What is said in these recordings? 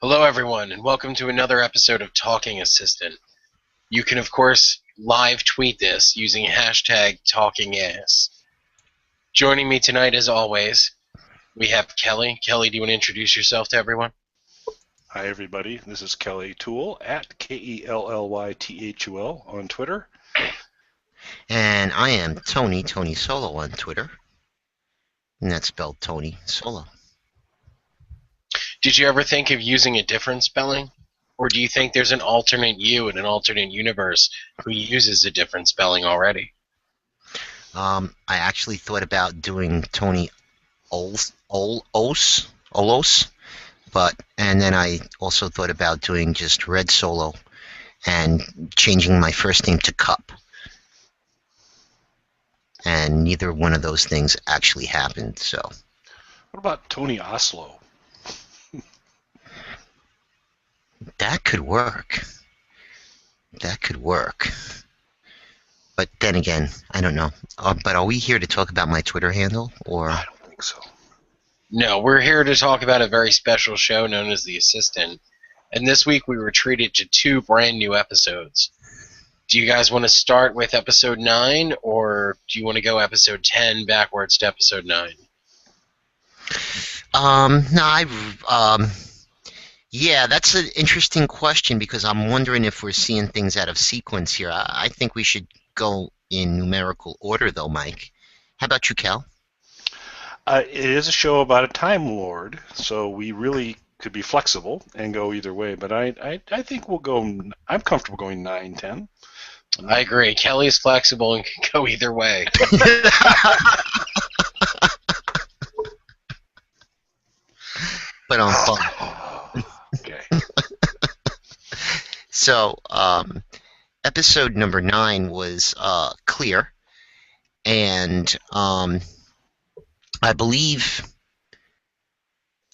Hello, everyone, and welcome to another episode of Talking Assistant. You can, of course, live tweet this using hashtag TalkingAss. Joining me tonight, as always, we have Kelly. Kelly, do you want to introduce yourself to everyone? Hi, everybody. This is Kelly Toole at KELLYTHUL on Twitter. And I am Tony Solo on Twitter. And that's spelled Tony Solo. Did you ever think of using a different spelling? Or do you think there's an alternate you in an alternate universe who uses a different spelling already? I actually thought about doing Tony Olos, and then I also thought about doing just Red Solo and changing my first name to Cup. And neither one of those things actually happened, so. What about Tony Oslo? That could work. But then again, I don't know. But are we here to talk about my Twitter handle, or? I don't think so. No, we're here to talk about a very special show known as The Assistant. And this week we were treated to 2 brand new episodes. Do you guys want to start with episode 9, or do you want to go episode 10 backwards to episode 9? Yeah, that's an interesting question because I'm wondering if we're seeing things out of sequence here. I think we should go in numerical order, though, Mike. How about you, Cal? It is a show about a Time Lord, so we really could be flexible and go either way. But I think we'll go. I'm comfortable going 9, 10. I agree. Kelly's flexible and can go either way. But on fun. Okay. So, episode number 9 was Clear, and I believe,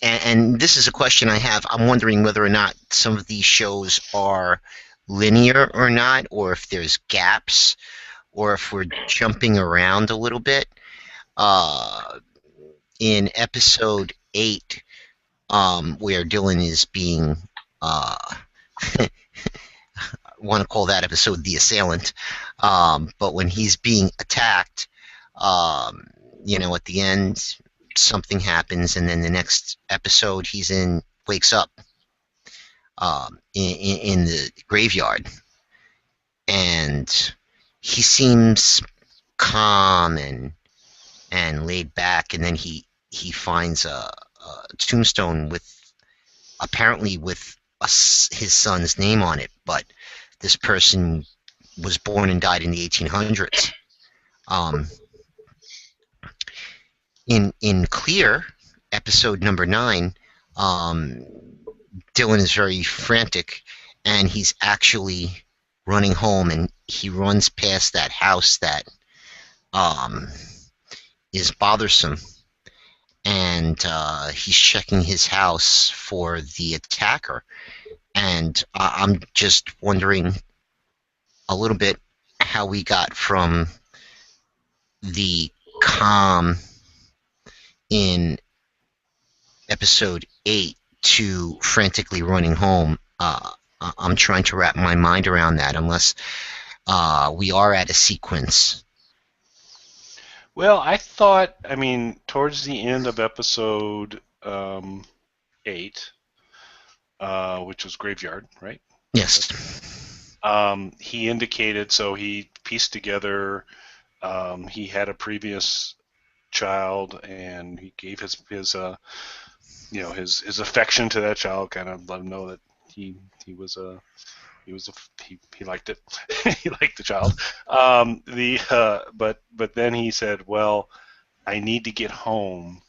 and this is a question I have, I'm wondering whether or not some of these shows are linear or not, or if there's gaps, or if we're jumping around a little bit. In episode 8, where Dylan is being, I want to call that episode The Assailant, but when he's being attacked, at the end, something happens, and then the next episode wakes up in the graveyard, and he seems calm and laid back, and then he finds a tombstone apparently with his son's name on it, but this person was born and died in the 1800s. In Clear, episode number 9, Dylan is very frantic, and he's actually running home, and he runs past that house that is bothersome, and he's checking his house for the attacker. And I'm just wondering a little bit how we got from the calm in episode 8 to frantically running home. I'm trying to wrap my mind around that, unless we are at a sequence. Well, I thought, towards the end of episode 8, which was Graveyard, right? Yes. He indicated, so he pieced together, he had a previous child, and he gave his affection to that child, kind of let him know that he liked it. He liked the child. But then he said, well, I need to get home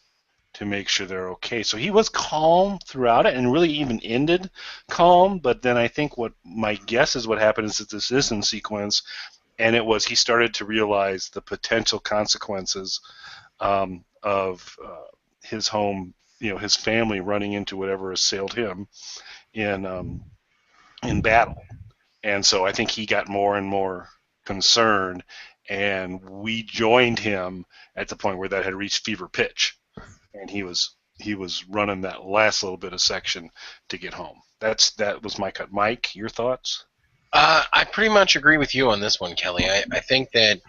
to make sure they're okay. So he was calm throughout it, and really even ended calm. But then I think what my guess is what happened is that this is in sequence, and it was he started to realize the potential consequences of his home, his family running into whatever assailed him in battle. And so I think he got more and more concerned, and we joined him at the point where that had reached fever pitch, and he was he was running that last little bit of section to get home. That was my cut. Mike, your thoughts? I pretty much agree with you on this one, Kelly. I think that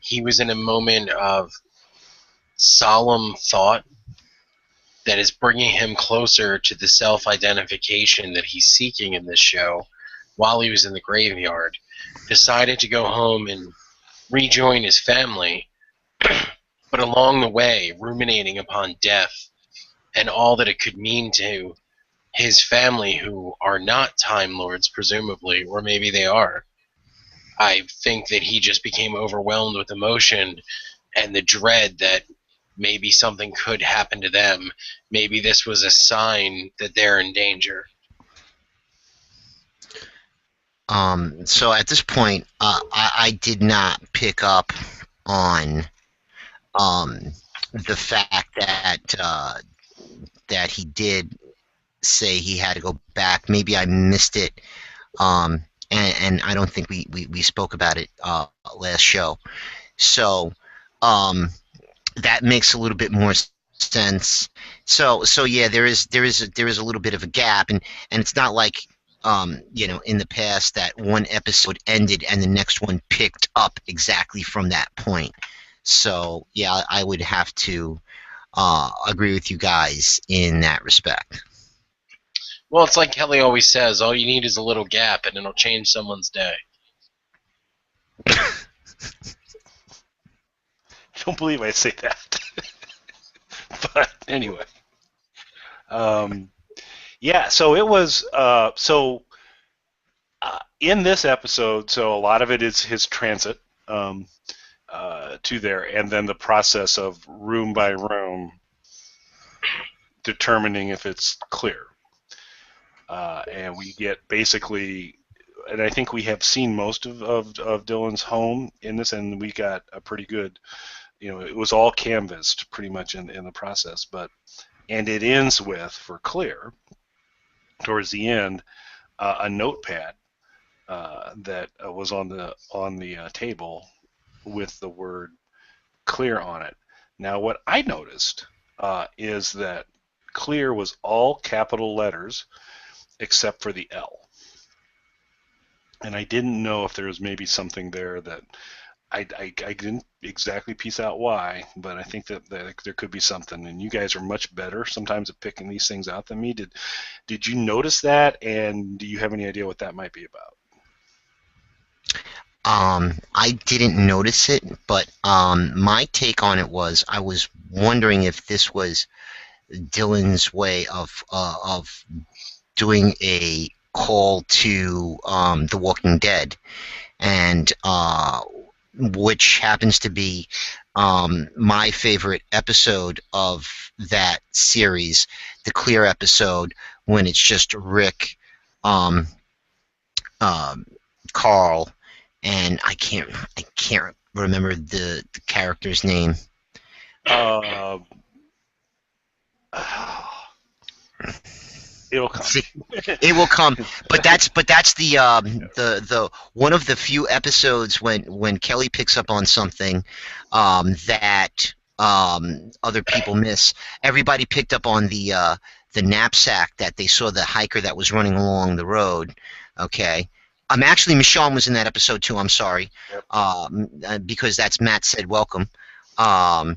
he was in a moment of solemn thought that is bringing him closer to the self-identification that he's seeking in this show while he was in the graveyard. Decided to go home and rejoin his family, but along the way, ruminating upon death and all that it could mean to his family, who are not Time Lords, presumably, or maybe they are. I think that he just became overwhelmed with emotion and the dread that maybe something could happen to them. Maybe this was a sign that they're in danger. So at this point, I did not pick up on the fact that he did say he had to go back. Maybe I missed it, and I don't think we spoke about it last show. So that makes a little bit more sense. So yeah, there is a little bit of a gap, and it's not like in the past that one episode ended and the next one picked up exactly from that point. So yeah, I would have to agree with you guys in that respect. Well, it's like Kelly always says, all you need is a little gap and it'll change someone's day. I don't believe I say that. But anyway. Yeah, so it was, in this episode, so a lot of it is his transit to there, and then the process of room by room determining if it's clear. And we get basically, and I think we have seen most of Dylan's home in this, and we got a pretty good, it was all canvassed pretty much in the process, and it ends with, for clear, towards the end, a notepad that was on the table with the word clear on it. Now, what I noticed is that clear was all capital letters except for the L. And I didn't know if there was maybe something there that I didn't exactly piece out why, but I think that there could be something. And you guys are much better sometimes at picking these things out than me. Did you notice that? And do you have any idea what that might be about? I didn't notice it, but my take on it was I was wondering if this was Dylan's way of doing a call to The Walking Dead, and which happens to be my favorite episode of that series, the Clear episode, when it's just Rick, Carl, and I can't remember the character's name. It'll come. It will come. But that's the one of the few episodes when Kelly picks up on something that other people miss. Everybody picked up on the knapsack that they saw the hiker that was running along the road. Okay. Actually, Michonne was in that episode too. I'm sorry, because that's Matt Said Welcome. Was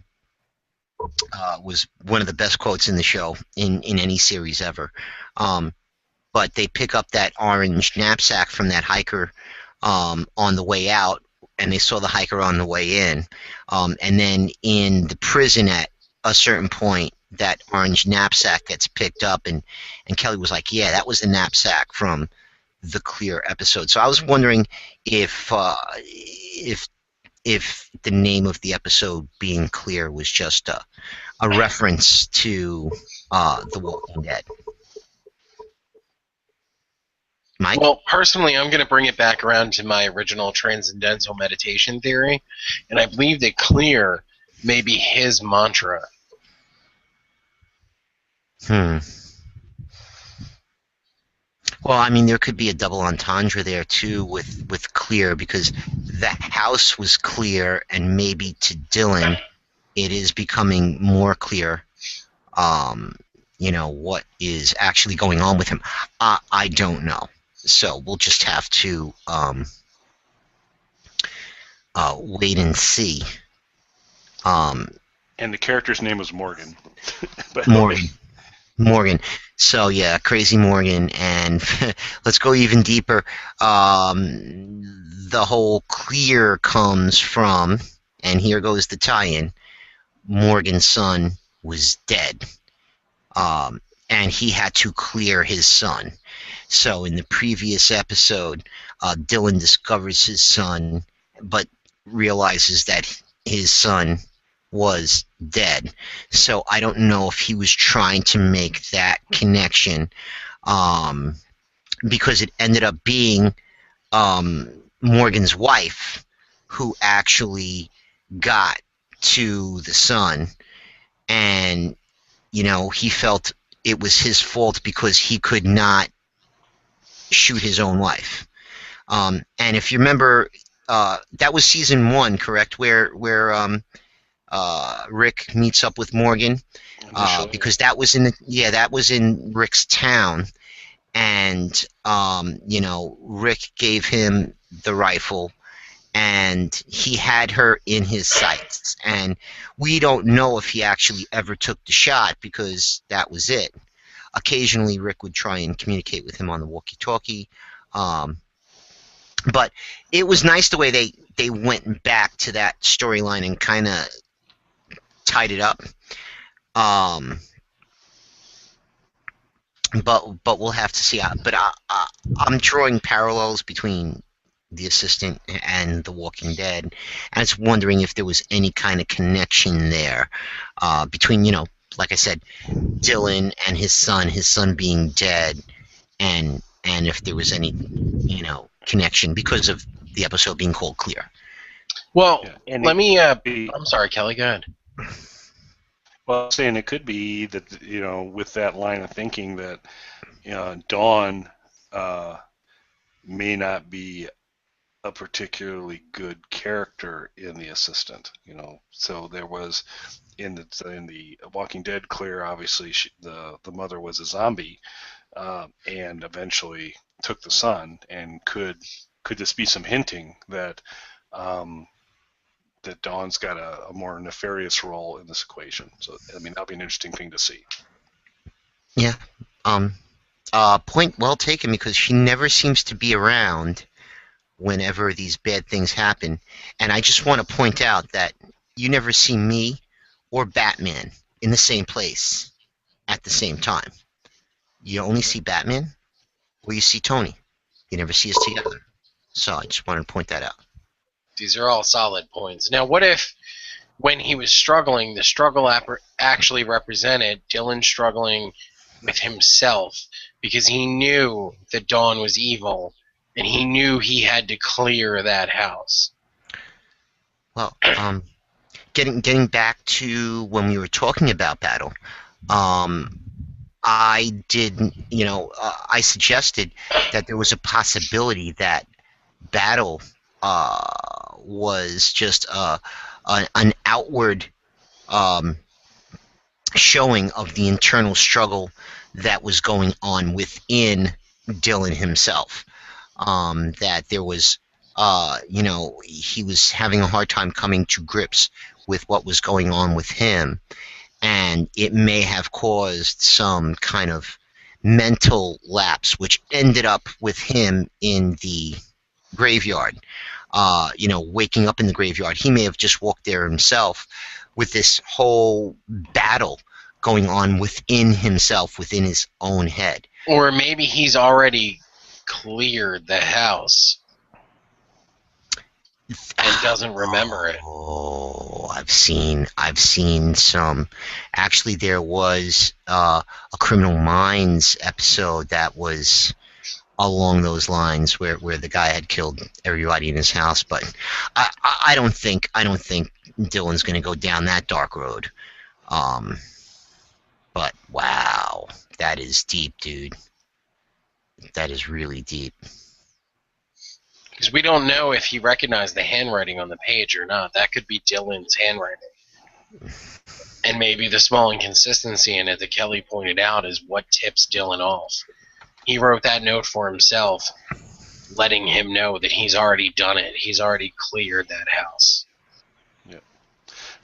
one of the best quotes in the show in any series ever. But they pick up that orange knapsack from that hiker on the way out, and they saw the hiker on the way in. And then in the prison at a certain point, that orange knapsack gets picked up, and Kelly was like, yeah, that was the knapsack from the Clear episode. So I was wondering if the name of the episode being Clear was just a reference to The Walking Dead. Mike? Well, personally, I'm going to bring it back around to my original transcendental meditation theory, and I believe that Clear may be his mantra. Well, I mean, there could be a double entendre there too with Clear, because the house was clear, and maybe to Dylan, it is becoming more clear what is actually going on with him. I don't know. So we'll just have to wait and see. And the character's name was Morgan. By the way. Morgan. So yeah, Crazy Morgan, and let's go even deeper. The whole clear comes from, and here goes the tie-in. Morgan's son was dead, and he had to clear his son. So in the previous episode, Dylan discovers his son, but realizes that his son was dead. So I don't know if he was trying to make that connection, because it ended up being Morgan's wife who actually got to the son, and he felt it was his fault because he could not shoot his own wife. And if you remember, that was season 1, correct? Where Rick meets up with Morgan, because that was in Rick's town, and Rick gave him the rifle, and he had her in his sights, and we don't know if he actually ever took the shot because that was it. Occasionally, Rick would try and communicate with him on the walkie-talkie, but it was nice the way they went back to that storyline and kind of tied it up. But we'll have to see. But I'm drawing parallels between The Assistant and The Walking Dead, and I was wondering if there was any kind of connection there between, like I said, Dylan and his son being dead, and if there was any, connection because of the episode being called Clear. Well, yeah, let me. I'm sorry, Kelly. Go ahead. Well, I'm saying it could be that, with that line of thinking that, Dawn may not be a particularly good character in The Assistant. So there was in the Walking Dead Clear, obviously the mother was a zombie, and eventually took the son, and could this be some hinting that that Dawn's got a more nefarious role in this equation? So, that'll be an interesting thing to see. Yeah. Point well taken, because she never seems to be around whenever these bad things happen. And I just want to point out that you never see me or Batman in the same place at the same time. You only see Batman or you see Tony. You never see us together. So I just wanted to point that out. These are all solid points. Now, what if when he was struggling, the struggle actually represented Dylan struggling with himself because he knew that Dawn was evil and he knew he had to clear that house? Well, getting back to when we were talking about Battle, I did, I suggested that there was a possibility that Battle was just an outward showing of the internal struggle that was going on within Dylan himself. That there was, he was having a hard time coming to grips with what was going on with him, and it may have caused some kind of mental lapse, which ended up with him in the graveyard. Waking up in the graveyard. He may have just walked there himself with this whole battle going on within himself, within his own head. Or maybe he's already cleared the house and doesn't remember it. Oh, I've seen some. Actually, there was a Criminal Minds episode that was along those lines, where the guy had killed everybody in his house. But I don't think Dylan's going to go down that dark road. But wow, that is deep, dude. That is really deep. Because we don't know if he recognized the handwriting on the page or not. That could be Dylan's handwriting. And maybe the small inconsistency in it that Kelly pointed out is what tips Dylan off. He wrote that note for himself, letting him know that he's already done it. He's already cleared that house. Yeah.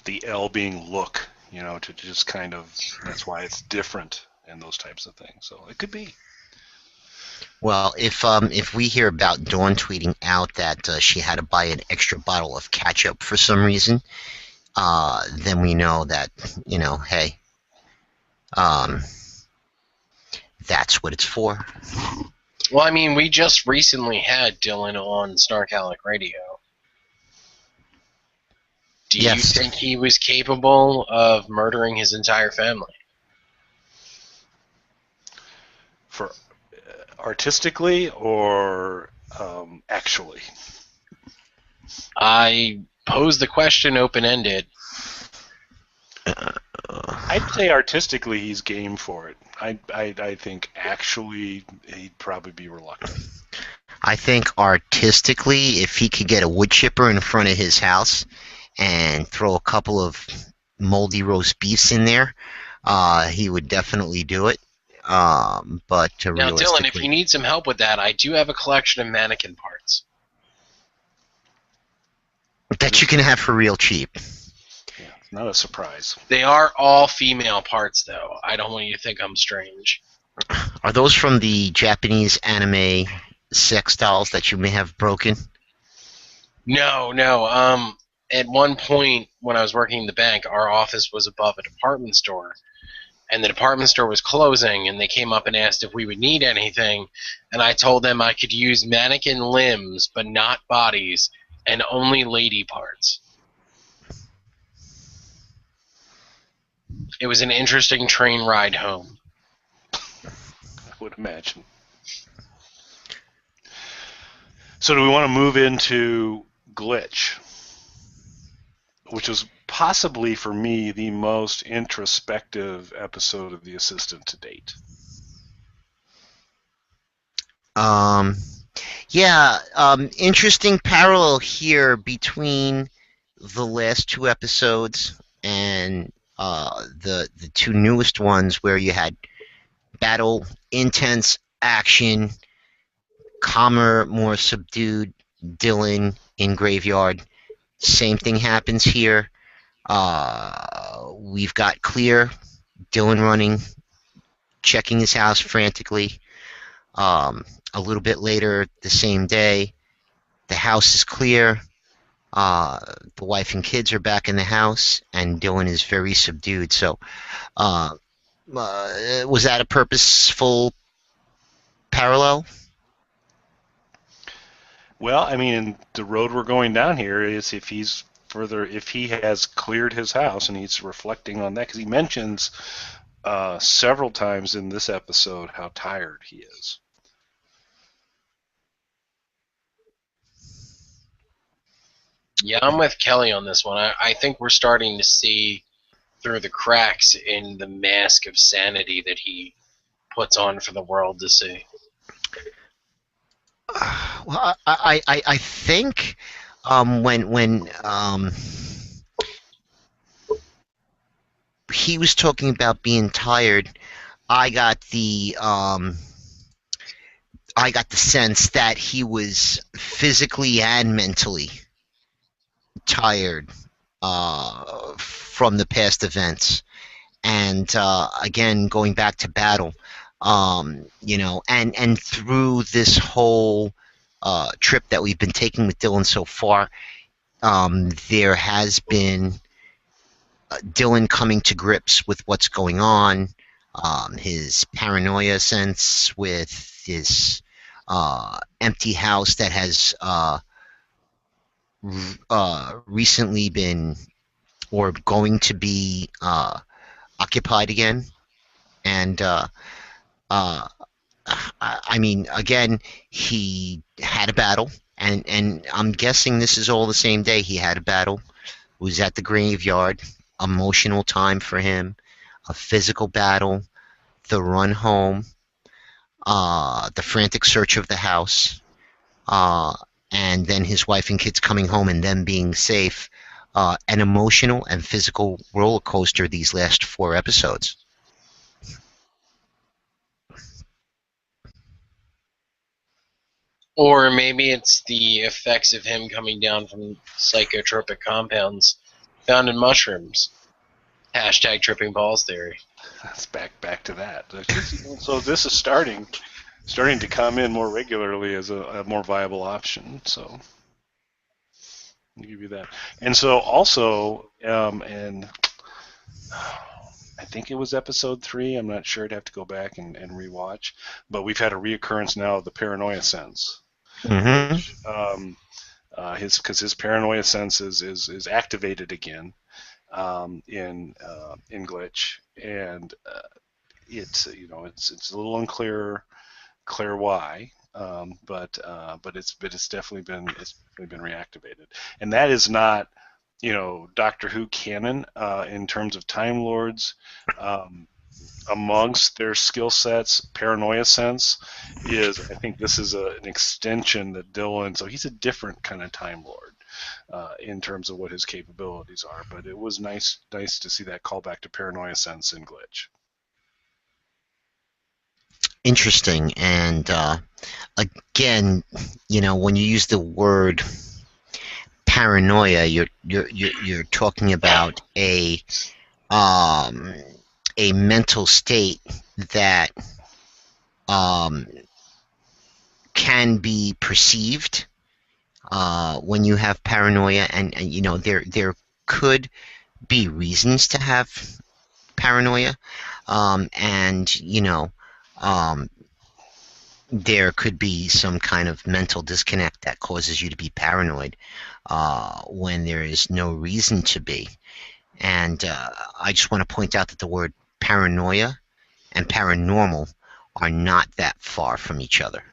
The L being look, to just kind of, that's why it's different and those types of things. So it could be. Well, if we hear about Dawn tweeting out that she had to buy an extra bottle of ketchup for some reason, then we know that, hey, that's what it's for. Well, I mean, we just recently had Dylan on Snarkalic Radio. Do you Yes. think he was capable of murdering his entire family? For artistically or actually? I pose the question open-ended. I'd say artistically he's game for it. I think actually he'd probably be reluctant. I think artistically, if he could get a wood chipper in front of his house and throw a couple of moldy roast beefs in there, he would definitely do it. But Now, Dylan, if realistically, you need some help with that, I do have a collection of mannequin parts. that you can have for real cheap. Yeah, not a surprise. They are all female parts, though. I don't want you to think I'm strange. Are those from the Japanese anime sex dolls that you may have broken? No. At one point when I was working in the bank, our office was above a department store. And the department store was closing, and they came up and asked if we would need anything. And I told them I could use mannequin limbs, but not bodies, and only lady parts. It was an interesting train ride home. I would imagine. So do we want to move into Glitch, which was possibly for me the most introspective episode of The Assistant to date? Interesting parallel here between the last two episodes and the two newest ones, where you had battle, intense action, calmer, more subdued Dylan in Graveyard. Same thing happens here. We've got clear Dylan running, checking his house frantically. A little bit later the same day, the house is clear. The wife and kids are back in the house, and Dylan is very subdued. So, was that a purposeful parallel? Well, I mean, the road we're going down here is if he has cleared his house, and he's reflecting on that, because he mentions several times in this episode how tired he is. Yeah, I'm with Kelly on this one. I think we're starting to see through the cracks in the mask of sanity that he puts on for the world to see. Well, I think when he was talking about being tired, I got the sense that he was physically and mentally tired from the past events, and again going back to battle, and through this whole trip that we've been taking with Dylan so far, there has been Dylan coming to grips with what's going on, his paranoia sense with this empty house that has recently been or going to be occupied again. And I mean, again, he had a battle, and I'm guessing this is all the same day. He had a battle, was at the graveyard, emotional time for him, a physical battle, the run home, the frantic search of the house, and then his wife and kids coming home and them being safe. an emotional and physical roller coaster these last 4 episodes. Or maybe it's the effects of him coming down from psychotropic compounds found in mushrooms. Hashtag tripping balls theory. That's back to that. So this is starting to come in more regularly as a more viable option. So I'll give you that. And so also, and I think it was episode 3. I'm not sure. I'd have to go back and rewatch. But we've had a reoccurrence now of the paranoia sense. Mm-hmm. Which, his paranoia sense is activated again in Glitch, and it's it's a little unclear why, but it's definitely been reactivated, and that is not Doctor Who canon in terms of Time Lords. Amongst their skill sets, paranoia sense I think this is an extension that Dylan. So he's a different kind of Time Lord in terms of what his capabilities are. But it was nice to see that callback to paranoia sense in Glitch. Interesting, and again, when you use the word paranoia, you're talking about a mental state that can be perceived when you have paranoia, and there could be reasons to have paranoia, and there could be some kind of mental disconnect that causes you to be paranoid when there is no reason to be. And I just want to point out that the word paranoia and paranormal are not that far from each other.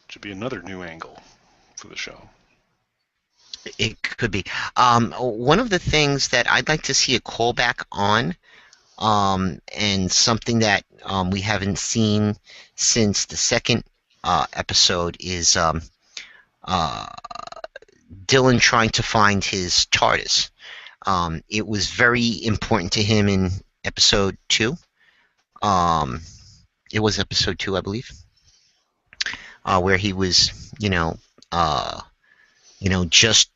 Should be another new angle for the show. It could be. One of the things that I'd like to see a callback on, and something that we haven't seen since the second episode, is Dylan trying to find his TARDIS. It was very important to him in episode 2. It was episode 2, I believe, where he was, just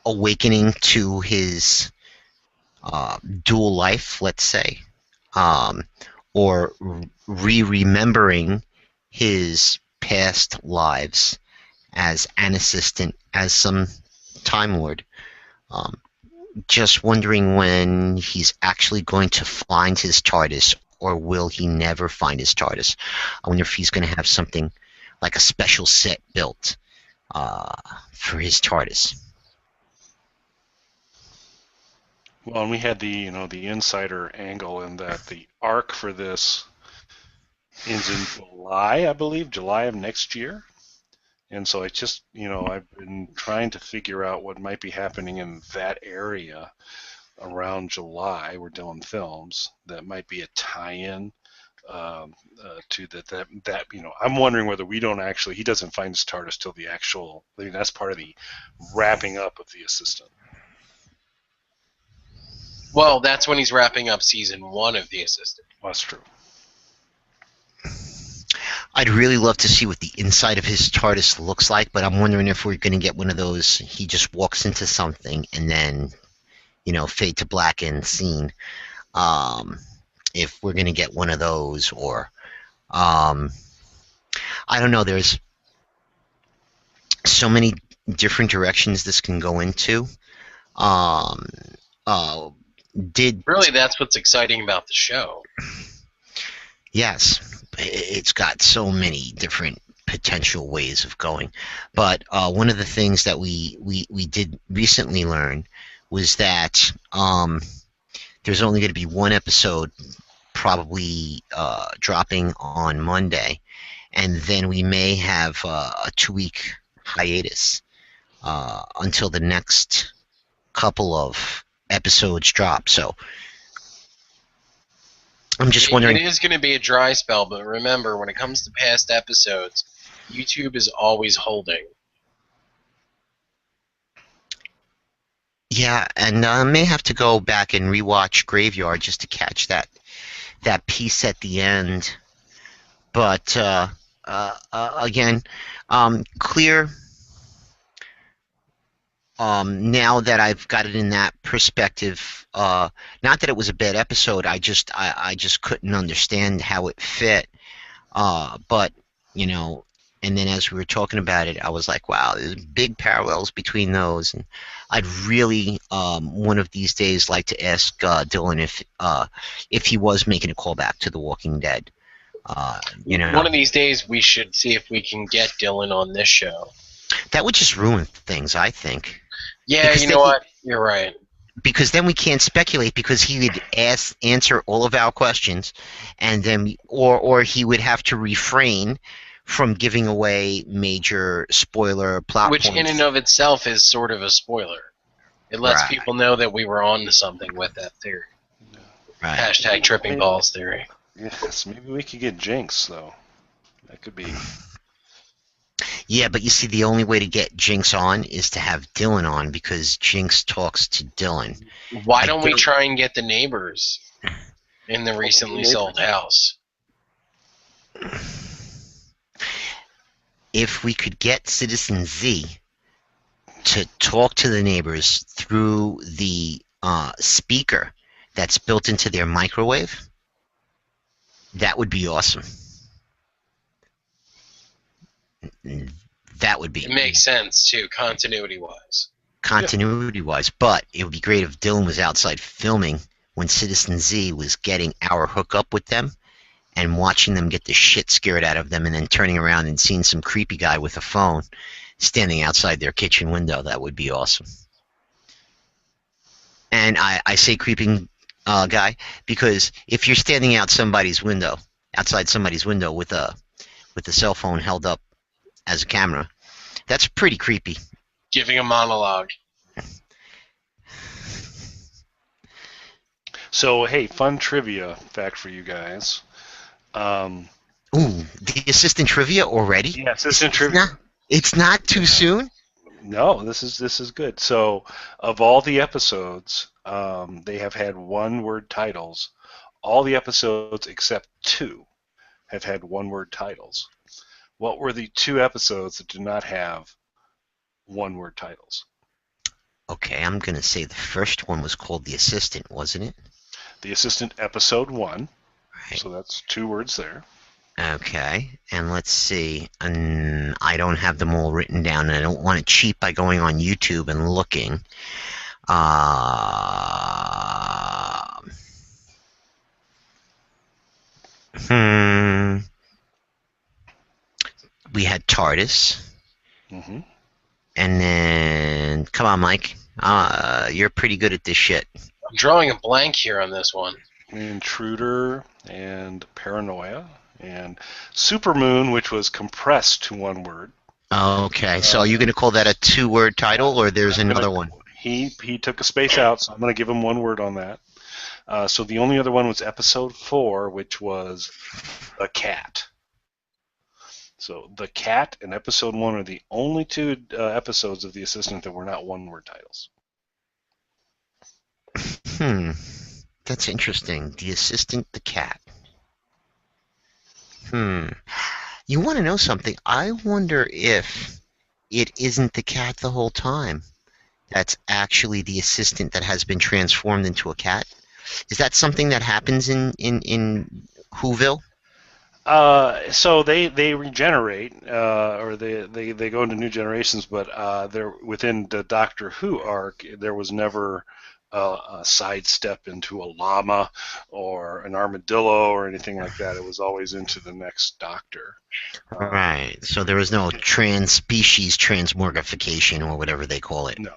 awakening to his dual life, let's say, or remembering his past lives as an assistant, as some Time Lord. Just wondering when he's actually going to find his TARDIS, or will he never find his TARDIS? I wonder if he's going to have something like a special set built for his TARDIS. Well, and we had the insider angle in that the arc for this ends in July, I believe, July of next year. And so I just, I've been trying to figure out what might be happening in that area around July where Dylan films that might be a tie-in to that. I'm wondering whether he doesn't find his TARDIS till the actual, that's part of the wrapping up of The Assistant. Well, that's when he's wrapping up season 1 of The Assistant. That's true. I'd really love to see what the inside of his TARDIS looks like, but I'm wondering if we're going to get one of those, he just walks into something and then, fade to black and scene. If we're going to get one of those, or I don't know, there's so many different directions this can go into. Really, that's what's exciting about the show. Yes, it's got so many different potential ways of going. But one of the things that we did recently learn was that there's only going to be one episode probably dropping on Monday, and then we may have a 2-week hiatus until the next couple of episodes drop. So I'm just wondering. It is going to be a dry spell, but remember, when it comes to past episodes, YouTube is always holding. Yeah, and I may have to go back and rewatch Graveyard just to catch that piece at the end. But again, clear. Now that I've got it in that perspective, not that it was a bad episode, I just couldn't understand how it fit. But you know, and then as we were talking about it, I was like, wow, there's big parallels between those, and I'd really one of these days like to ask Dylan if he was making a callback to The Walking Dead. One of these days we should see if we can get Dylan on this show. That would just ruin things, I think. Yeah, Because you know what? You're right. Because then we can't speculate, because he would answer all of our questions, and then or he would have to refrain from giving away major spoiler plot Which points. in and of itself is sort of a spoiler. It lets Right. people know that we were on to something with that theory. Right. Hashtag tripping balls theory. Yes, maybe we could get Jinx, though. That could be... Yeah, but you see, the only way to get Jinx on is to have Dylan on, because Jinx talks to Dylan. Why don't we try and get the neighbors in the recently sold house? If we could get Citizen Z to talk to the neighbors through the speaker that's built into their microwave, that would be awesome. That would be It makes sense, too, continuity-wise. continuity-wise, but it would be great if Dylan was outside filming when Citizen Z was getting our hookup with them and watching them get the shit scared out of them, and then turning around and seeing some creepy guy with a phone standing outside their kitchen window. That would be awesome. And I say creeping guy because if you're standing outside somebody's window with a cell phone held up as a camera, that's pretty creepy. Giving a monologue. So, hey, fun trivia fact for you guys. Ooh, the assistant trivia already? Yeah, assistant trivia. It's not too soon? No, this is good. So, of all the episodes, they have had one-word titles. All the episodes except 2 have had one-word titles. What were the 2 episodes that do not have one-word titles? Okay, I'm going to say the first one was called The Assistant, wasn't it? The Assistant, episode 1. Right. So that's 2 words there. Okay, and let's see. I don't have them all written down, and I don't want to cheat by going on YouTube and looking. We had TARDIS, Mm-hmm. and then come on, Mike. You're pretty good at this shit. I'm drawing a blank here on this one. Intruder and Paranoia and Supermoon, which was compressed to one word. Okay, so are you going to call that a 2-word title, or there's another one? He took a space out, so I'm going to give him 1 word on that. So the only other one was episode 4, which was The Cat. So The Cat and episode 1 are the only 2 episodes of The Assistant that were not one-word titles. That's interesting. The Assistant, the Cat. You want to know something? I wonder if it isn't the cat the whole time. That's actually the assistant that has been transformed into a cat. Is that something that happens in Whoville? So they regenerate, or they go into new generations, but they're within the Doctor Who arc. There was never a sidestep into a llama or an armadillo or anything like that. It was always into the next Doctor. Right. So there was no trans-species transmorgification or whatever they call it. No.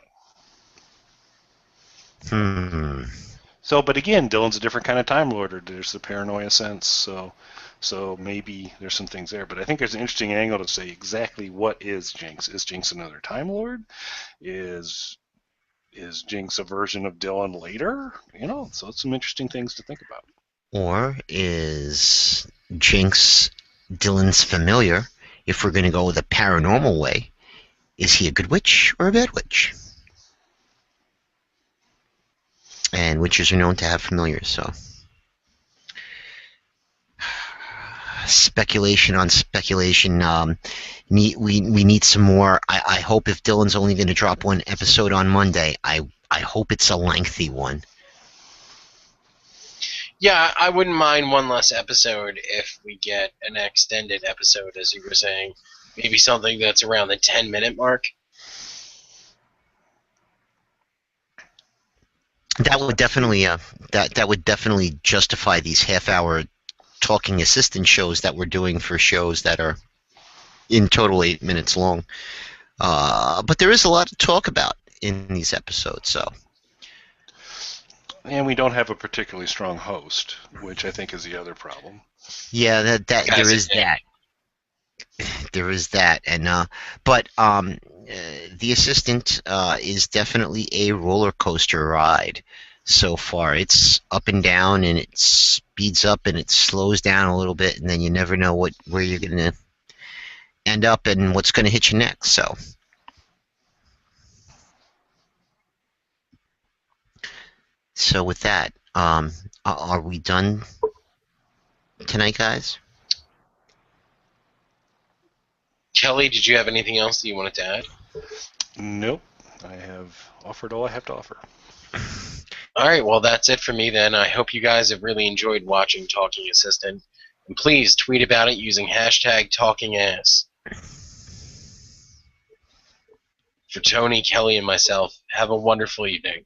So, but again, Dylan's a different kind of Time Lord. There's the paranoia sense, so maybe there's some things there. But I think there's an interesting angle to say exactly what is Jinx. Is Jinx another Time Lord? Is Jinx a version of Dylan later? So it's some interesting things to think about. or is Jinx Dylan's familiar? If we're going to go the paranormal way, is he a good witch or a bad witch? and witches are known to have familiars. So speculation on speculation. We need some more. I hope if Dylan's only going to drop one episode on Monday, I hope it's a lengthy one. Yeah, I wouldn't mind one less episode if we get an extended episode, as you were saying. Maybe something that's around the 10-minute mark. That would definitely that would definitely justify these half-hour talking assistant shows that we're doing for shows that are in total 8 minutes long. But there is a lot to talk about in these episodes, so. And we don't have a particularly strong host, which I think is the other problem. Yeah, that there is that. There is that, and but the assistant is definitely a roller coaster ride so far. It's up and down, and it speeds up and it slows down a little bit, and then you never know where you're going to end up and what's going to hit you next. So with that, are we done tonight, guys? Kelly, did you have anything else that you wanted to add? Nope. I have offered all I have to offer. All right, well, that's it for me then. I hope you guys have really enjoyed watching Talking Assistant. And please tweet about it using hashtag TalkingAss. For Tony, Kelly, and myself, have a wonderful evening.